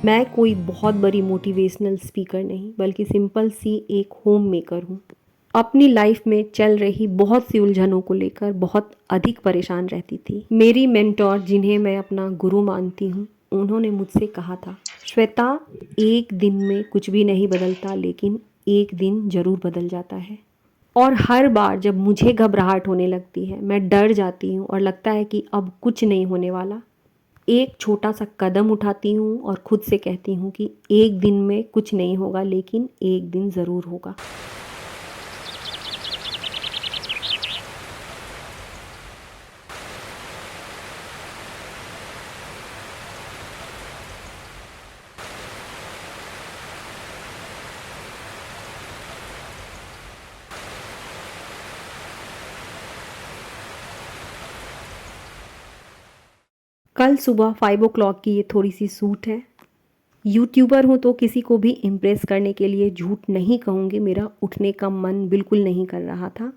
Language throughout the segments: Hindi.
मैं कोई बहुत बड़ी मोटिवेशनल स्पीकर नहीं बल्कि सिंपल सी एक होम मेकर हूँ। अपनी लाइफ में चल रही बहुत सी उलझनों को लेकर बहुत अधिक परेशान रहती थी। मेरी मेंटोर जिन्हें मैं अपना गुरु मानती हूँ, उन्होंने मुझसे कहा था, श्वेता, एक दिन में कुछ भी नहीं बदलता लेकिन एक दिन ज़रूर बदल जाता है। और हर बार जब मुझे घबराहट होने लगती है, मैं डर जाती हूँ और लगता है कि अब कुछ नहीं होने वाला, एक छोटा सा कदम उठाती हूँ और खुद से कहती हूँ कि एक दिन में कुछ नहीं होगा लेकिन एक दिन ज़रूर होगा। कल सुबह 5 o'clock की ये थोड़ी सी सूट है। यूट्यूबर हूँ तो किसी को भी इम्प्रेस करने के लिए झूठ नहीं कहूँगी, मेरा उठने का मन बिल्कुल नहीं कर रहा था।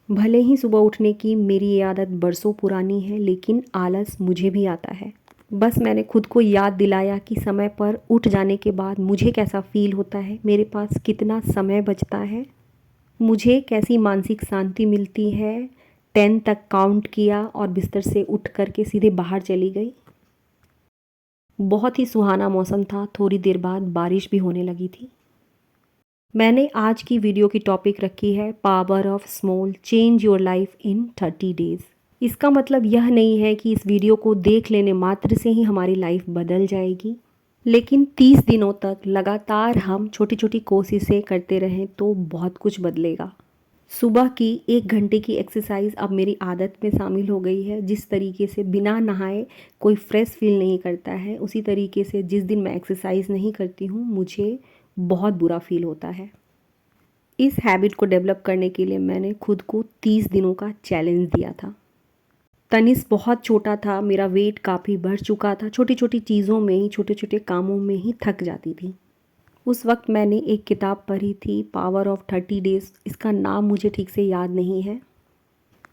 भले ही सुबह उठने की मेरी ये आदत बरसों पुरानी है लेकिन आलस मुझे भी आता है। बस मैंने खुद को याद दिलाया कि समय पर उठ जाने के बाद मुझे कैसा फ़ील होता है, मेरे पास कितना समय बचता है, मुझे कैसी मानसिक शांति मिलती है। 10 तक काउंट किया और बिस्तर से उठ कर के सीधे बाहर चली गई। बहुत ही सुहाना मौसम था, थोड़ी देर बाद बारिश भी होने लगी थी। मैंने आज की वीडियो की टॉपिक रखी है power of small change your life in 30 days. इसका मतलब यह नहीं है कि इस वीडियो को देख लेने मात्र से ही हमारी लाइफ बदल जाएगी, लेकिन 30 दिनों तक लगातार हम छोटी छोटी कोशिशें करते रहें तो बहुत कुछ बदलेगा। सुबह की 1 घंटे की एक्सरसाइज अब मेरी आदत में शामिल हो गई है। जिस तरीके से बिना नहाए कोई फ्रेश फील नहीं करता है, उसी तरीके से जिस दिन मैं एक्सरसाइज नहीं करती हूँ मुझे बहुत बुरा फील होता है। इस हैबिट को डेवलप करने के लिए मैंने खुद को 30 दिनों का चैलेंज दिया था। तनिष्क बहुत छोटा था, मेरा वेट काफ़ी बढ़ चुका था, छोटी छोटी चीज़ों में ही, छोटे छोटे कामों में ही थक जाती थी। उस वक्त मैंने एक किताब पढ़ी थी, पावर ऑफ 30 डेज़। इसका नाम मुझे ठीक से याद नहीं है।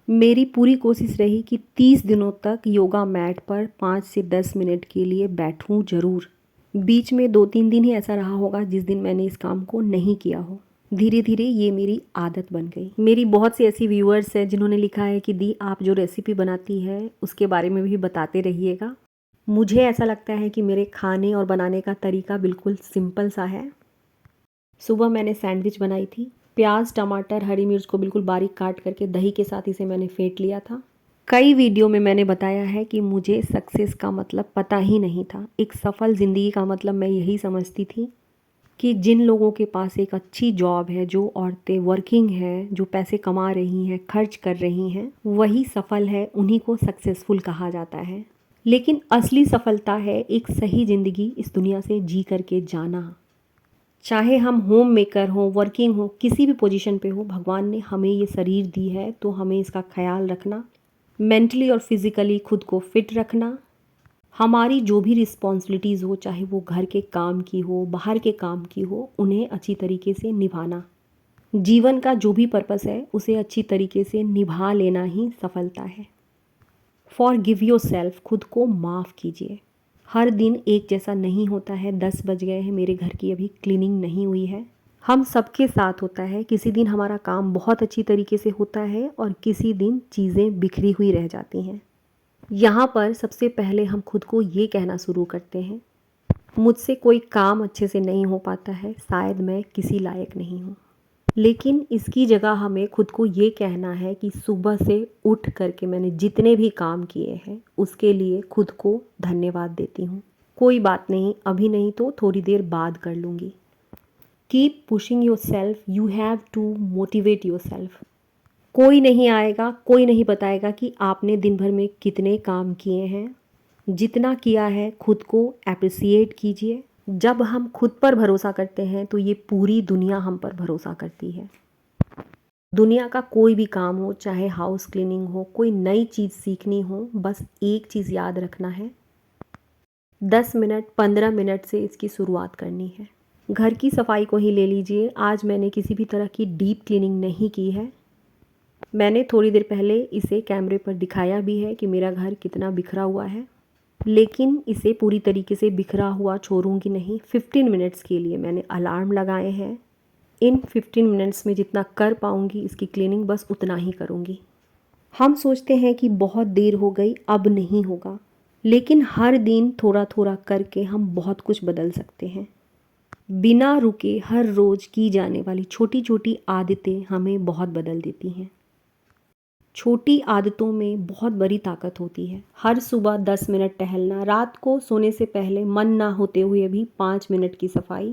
मेरी पूरी कोशिश रही कि 30 दिनों तक योगा मैट पर 5 से 10 मिनट के लिए बैठूं ज़रूर। बीच में 2-3 दिन ही ऐसा रहा होगा जिस दिन मैंने इस काम को नहीं किया हो। धीरे धीरे ये मेरी आदत बन गई। मेरी बहुत सी ऐसी व्यूअर्स हैं जिन्होंने लिखा है कि दी, आप जो रेसिपी बनाती है उसके बारे में भी बताते रहिएगा। मुझे ऐसा लगता है कि मेरे खाने और बनाने का तरीका बिल्कुल सिंपल सा है। सुबह मैंने सैंडविच बनाई थी। प्याज, टमाटर, हरी मिर्च को बिल्कुल बारीक काट करके दही के साथ इसे मैंने फेंट लिया था। कई वीडियो में मैंने बताया है कि मुझे सक्सेस का मतलब पता ही नहीं था। एक सफल ज़िंदगी का मतलब मैं यही समझती थी कि जिन लोगों के पास एक अच्छी जॉब है, जो औरतें वर्किंग हैं, जो पैसे कमा रही हैं, खर्च कर रही हैं, वही सफल है, उन्हीं को सक्सेसफुल कहा जाता है। लेकिन असली सफलता है एक सही ज़िंदगी इस दुनिया से जी करके जाना। चाहे हम होम मेकर हों, वर्किंग हो, किसी भी पोजीशन पे हो, भगवान ने हमें ये शरीर दी है तो हमें इसका ख्याल रखना, मेंटली और फिज़िकली खुद को फिट रखना, हमारी जो भी रिस्पॉन्सिबिलिटीज़ हो, चाहे वो घर के काम की हो, बाहर के काम की हो, उन्हें अच्छी तरीके से निभाना। जीवन का जो भी पर्पस है उसे अच्छी तरीके से निभा लेना ही सफलता है। फॉरगिव योरसेल्फ, खुद को माफ़ कीजिए। हर दिन एक जैसा नहीं होता है। 10 बज गए हैं, मेरे घर की अभी क्लीनिंग नहीं हुई है। हम सबके साथ होता है, किसी दिन हमारा काम बहुत अच्छी तरीके से होता है और किसी दिन चीज़ें बिखरी हुई रह जाती हैं। यहाँ पर सबसे पहले हम खुद को ये कहना शुरू करते हैं, मुझसे कोई काम अच्छे से नहीं हो पाता है, शायद मैं किसी लायक नहीं हूँ। लेकिन इसकी जगह हमें खुद को ये कहना है कि सुबह से उठ करके मैंने जितने भी काम किए हैं उसके लिए खुद को धन्यवाद देती हूँ। कोई बात नहीं, अभी नहीं तो थोड़ी देर बाद कर लूँगी। Keep pushing yourself, you have to motivate yourself. कोई नहीं आएगा, कोई नहीं बताएगा कि आपने दिन भर में कितने काम किए हैं। जितना किया है खुद को अप्रिसिएट कीजिए। जब हम खुद पर भरोसा करते हैं तो ये पूरी दुनिया हम पर भरोसा करती है। दुनिया का कोई भी काम हो, चाहे हाउस क्लीनिंग हो, कोई नई चीज़ सीखनी हो, बस एक चीज़ याद रखना है, 10 मिनट 15 मिनट से इसकी शुरुआत करनी है। घर की सफाई को ही ले लीजिए, आज मैंने किसी भी तरह की डीप क्लीनिंग नहीं की है। मैंने थोड़ी देर पहले इसे कैमरे पर दिखाया भी है कि मेरा घर कितना बिखरा हुआ है। लेकिन इसे पूरी तरीके से बिखरा हुआ छोड़ूंगी नहीं। 15 मिनट्स के लिए मैंने अलार्म लगाए हैं। इन 15 मिनट्स में जितना कर पाऊंगी इसकी क्लीनिंग बस उतना ही करूंगी। हम सोचते हैं कि बहुत देर हो गई, अब नहीं होगा, लेकिन हर दिन थोड़ा थोड़ा करके हम बहुत कुछ बदल सकते हैं। बिना रुके हर रोज़ की जाने वाली छोटी छोटी आदतें हमें बहुत बदल देती हैं। छोटी आदतों में बहुत बड़ी ताकत होती है। हर सुबह 10 मिनट टहलना, रात को सोने से पहले मन ना होते हुए भी 5 मिनट की सफाई।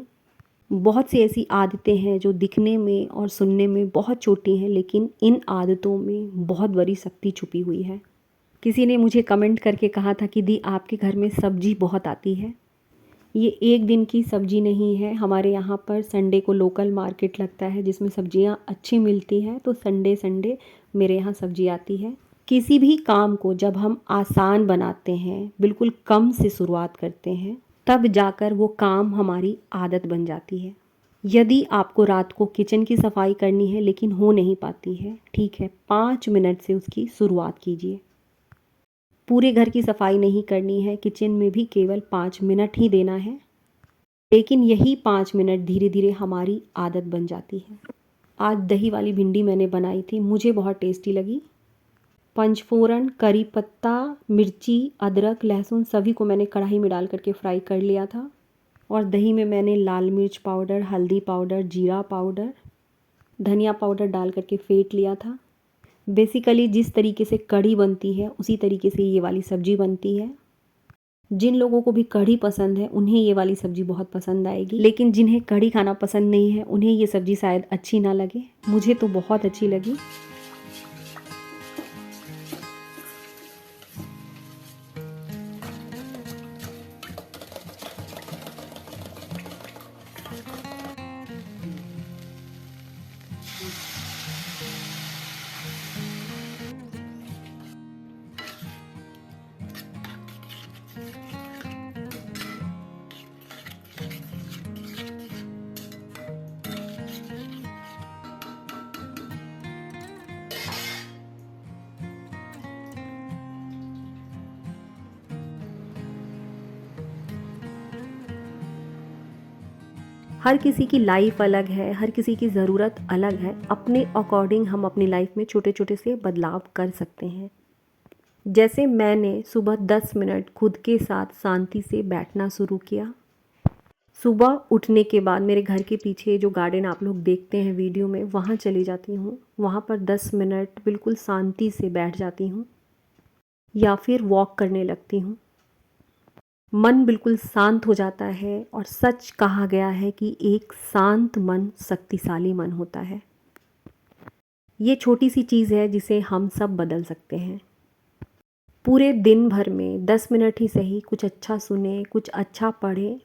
बहुत सी ऐसी आदतें हैं जो दिखने में और सुनने में बहुत छोटी हैं, लेकिन इन आदतों में बहुत बड़ी शक्ति छुपी हुई है। किसी ने मुझे कमेंट करके कहा था कि दी आपके घर में सब्जी बहुत आती है। ये एक दिन की सब्जी नहीं है। हमारे यहाँ पर संडे को लोकल मार्केट लगता है जिसमें सब्जियाँ अच्छी मिलती हैं, तो संडे संडे मेरे यहाँ सब्जी आती है। किसी भी काम को जब हम आसान बनाते हैं, बिल्कुल कम से शुरुआत करते हैं, तब जाकर वो काम हमारी आदत बन जाती है। यदि आपको रात को किचन की सफाई करनी है लेकिन हो नहीं पाती है, ठीक है, 5 मिनट से उसकी शुरुआत कीजिए। पूरे घर की सफाई नहीं करनी है, किचन में भी केवल 5 मिनट ही देना है, लेकिन यही 5 मिनट धीरे धीरे हमारी आदत बन जाती है। आज दही वाली भिंडी मैंने बनाई थी, मुझे बहुत टेस्टी लगी। पंचफोरन, करी पत्ता, मिर्ची, अदरक, लहसुन सभी को मैंने कढ़ाई में डाल करके फ्राई कर लिया था, और दही में मैंने लाल मिर्च पाउडर, हल्दी पाउडर, जीरा पाउडर, धनिया पाउडर डाल करके फेंट लिया था। बेसिकली जिस तरीके से कढ़ी बनती है उसी तरीके से ये वाली सब्ज़ी बनती है। जिन लोगों को भी कढ़ी पसंद है उन्हें ये वाली सब्ज़ी बहुत पसंद आएगी, लेकिन जिन्हें कढ़ी खाना पसंद नहीं है उन्हें ये सब्ज़ी शायद अच्छी ना लगे। मुझे तो बहुत अच्छी लगी। हर किसी की लाइफ अलग है, हर किसी की ज़रूरत अलग है। अपने अकॉर्डिंग हम अपनी लाइफ में छोटे छोटे से बदलाव कर सकते हैं। जैसे मैंने सुबह 10 मिनट खुद के साथ शांति से बैठना शुरू किया। सुबह उठने के बाद मेरे घर के पीछे जो गार्डन आप लोग देखते हैं वीडियो में, वहाँ चली जाती हूँ। वहाँ पर 10 मिनट बिल्कुल शांति से बैठ जाती हूँ या फिर वॉक करने लगती हूँ। मन बिल्कुल शांत हो जाता है, और सच कहा गया है कि एक शांत मन शक्तिशाली मन होता है। ये छोटी सी चीज़ है जिसे हम सब बदल सकते हैं। पूरे दिन भर में 10 मिनट ही सही कुछ अच्छा सुने, कुछ अच्छा पढ़े,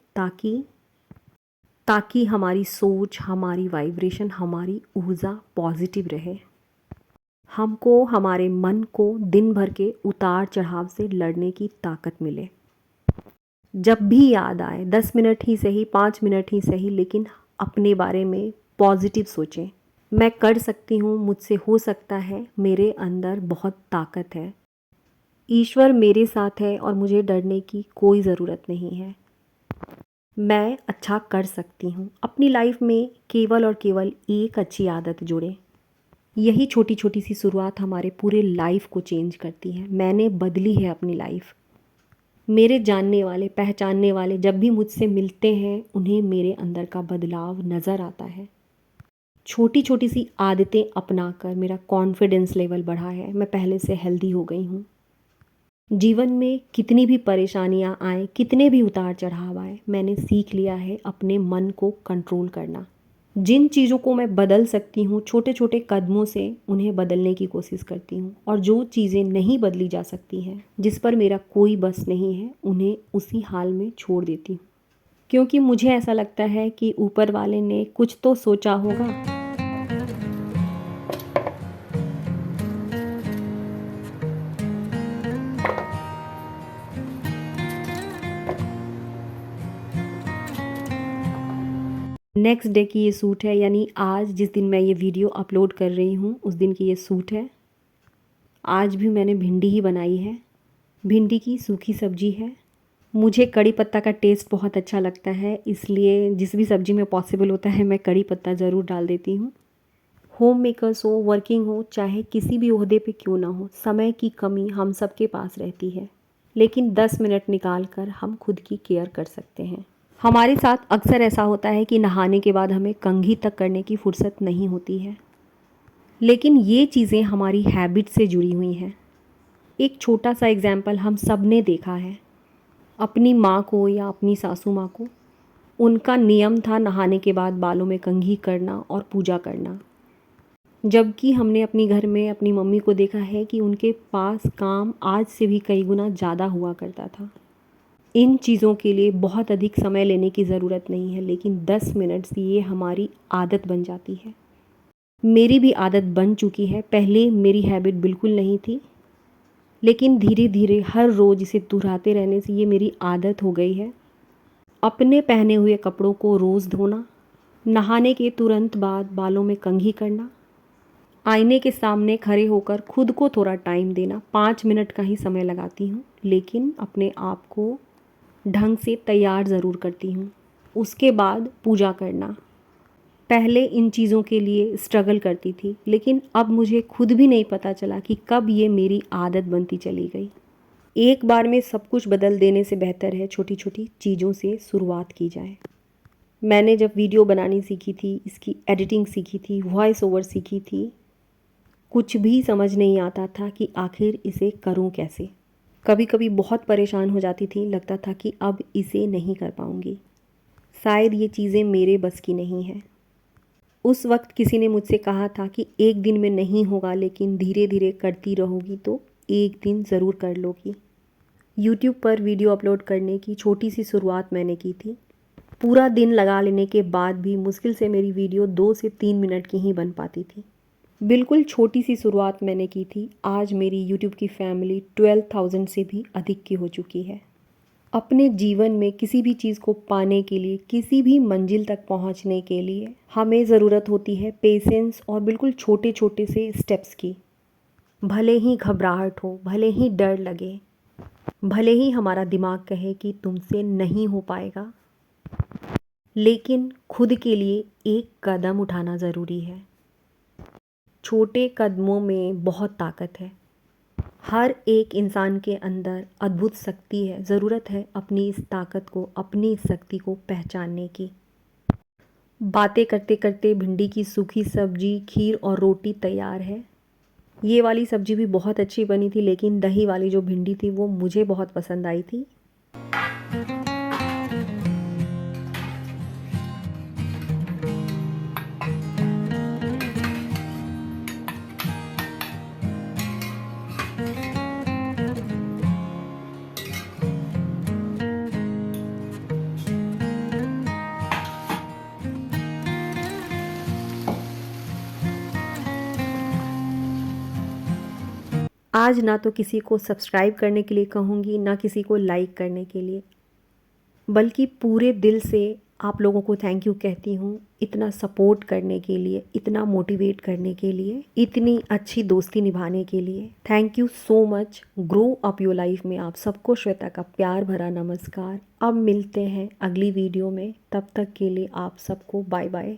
ताकि हमारी सोच, हमारी वाइब्रेशन, हमारी ऊर्जा पॉजिटिव रहे। हमको हमारे मन को दिन भर के उतार चढ़ाव से लड़ने की ताकत मिले। जब भी याद आए 10 मिनट ही सही, 5 मिनट ही सही, लेकिन अपने बारे में पॉजिटिव सोचें। मैं कर सकती हूँ, मुझसे हो सकता है, मेरे अंदर बहुत ताकत है, ईश्वर मेरे साथ है और मुझे डरने की कोई ज़रूरत नहीं है। मैं अच्छा कर सकती हूँ। अपनी लाइफ में केवल और केवल एक अच्छी आदत जोड़ें। यही छोटी छोटी सी शुरुआत हमारे पूरे लाइफ को चेंज करती है। मैंने बदली है अपनी लाइफ। मेरे जानने वाले, पहचानने वाले जब भी मुझसे मिलते हैं उन्हें मेरे अंदर का बदलाव नज़र आता है। छोटी छोटी सी आदतें अपनाकर मेरा कॉन्फिडेंस लेवल बढ़ा है। मैं पहले से हेल्दी हो गई हूँ। जीवन में कितनी भी परेशानियाँ आए, कितने भी उतार चढ़ाव आए, मैंने सीख लिया है अपने मन को कंट्रोल करना। जिन चीज़ों को मैं बदल सकती हूँ, छोटे छोटे कदमों से उन्हें बदलने की कोशिश करती हूँ, और जो चीज़ें नहीं बदली जा सकती हैं, जिस पर मेरा कोई बस नहीं है, उन्हें उसी हाल में छोड़ देती हूँ। क्योंकि मुझे ऐसा लगता है कि ऊपर वाले ने कुछ तो सोचा होगा। नेक्स्ट डे की ये सूट है, यानी आज जिस दिन मैं ये वीडियो अपलोड कर रही हूँ उस दिन की ये सूट है। आज भी मैंने भिंडी ही बनाई है। भिंडी की सूखी सब्जी है। मुझे कड़ी पत्ता का टेस्ट बहुत अच्छा लगता है, इसलिए जिस भी सब्ज़ी में पॉसिबल होता है मैं कड़ी पत्ता ज़रूर डाल देती हूँ। होम मेकर्स हो, वर्किंग हो, चाहे किसी भी ओहदे पे क्यों ना हो, समय की कमी हम सबके पास रहती है, लेकिन 10 मिनट निकाल कर हम खुद की केयर कर सकते हैं। हमारे साथ अक्सर ऐसा होता है कि नहाने के बाद हमें कंघी तक करने की फुर्सत नहीं होती है, लेकिन ये चीज़ें हमारी हैबिट से जुड़ी हुई हैं। एक छोटा सा एग्जाम्पल हम सब ने देखा है, अपनी माँ को या अपनी सासू माँ को। उनका नियम था नहाने के बाद बालों में कंघी करना और पूजा करना, जबकि हमने अपनी घर में अपनी मम्मी को देखा है कि उनके पास काम आज से भी कई गुना ज़्यादा हुआ करता था। इन चीज़ों के लिए बहुत अधिक समय लेने की ज़रूरत नहीं है, लेकिन 10 मिनट से ये हमारी आदत बन जाती है। मेरी भी आदत बन चुकी है। पहले मेरी हैबिट बिल्कुल नहीं थी, लेकिन धीरे धीरे हर रोज़ इसे दोहराते रहने से ये मेरी आदत हो गई है। अपने पहने हुए कपड़ों को रोज़ धोना, नहाने के तुरंत बाद बालों में कंघी करना, आईने के सामने खड़े होकर खुद को थोड़ा टाइम देना। 5 मिनट का ही समय लगाती हूँ, लेकिन अपने आप को ढंग से तैयार ज़रूर करती हूँ। उसके बाद पूजा करना। पहले इन चीज़ों के लिए स्ट्रगल करती थी, लेकिन अब मुझे खुद भी नहीं पता चला कि कब ये मेरी आदत बनती चली गई। एक बार में सब कुछ बदल देने से बेहतर है छोटी छोटी चीज़ों से शुरुआत की जाए। मैंने जब वीडियो बनानी सीखी थी, इसकी एडिटिंग सीखी थी, वॉइस ओवर सीखी थी, कुछ भी समझ नहीं आता था कि आखिर इसे करूं कैसे। कभी कभी बहुत परेशान हो जाती थी, लगता था कि अब इसे नहीं कर पाऊंगी, शायद ये चीज़ें मेरे बस की नहीं है। उस वक्त किसी ने मुझसे कहा था कि एक दिन में नहीं होगा, लेकिन धीरे धीरे करती रहोगी तो एक दिन ज़रूर कर लोगी। यूट्यूब पर वीडियो अपलोड करने की छोटी सी शुरुआत मैंने की थी। पूरा दिन लगा लेने के बाद भी मुश्किल से मेरी वीडियो 2 से 3 मिनट की ही बन पाती थी। बिल्कुल छोटी सी शुरुआत मैंने की थी। आज मेरी यूट्यूब की फैमिली 12,000 से भी अधिक की हो चुकी है। अपने जीवन में किसी भी चीज़ को पाने के लिए, किसी भी मंजिल तक पहुंचने के लिए हमें ज़रूरत होती है पेशेंस और बिल्कुल छोटे छोटे से स्टेप्स की। भले ही घबराहट हो, भले ही डर लगे, भले ही हमारा दिमाग कहे कि तुमसे नहीं हो पाएगा, लेकिन खुद के लिए एक कदम उठाना ज़रूरी है। छोटे कदमों में बहुत ताकत है। हर एक इंसान के अंदर अद्भुत शक्ति है। ज़रूरत है अपनी इस ताकत को, अपनी इस शक्ति को पहचानने की। बातें करते करते भिंडी की सूखी सब्जी, खीर और रोटी तैयार है। ये वाली सब्जी भी बहुत अच्छी बनी थी, लेकिन दही वाली जो भिंडी थी वो मुझे बहुत पसंद आई थी। आज ना तो किसी को सब्सक्राइब करने के लिए कहूँगी, ना किसी को लाइक करने के लिए, बल्कि पूरे दिल से आप लोगों को थैंक यू कहती हूँ, इतना सपोर्ट करने के लिए, इतना मोटिवेट करने के लिए, इतनी अच्छी दोस्ती निभाने के लिए। Thank you so much. Grow up your life में आप सबको श्वेता का प्यार भरा नमस्कार। अब मिलते हैं अगली वीडियो में, तब तक के लिए आप सबको बाय बाय।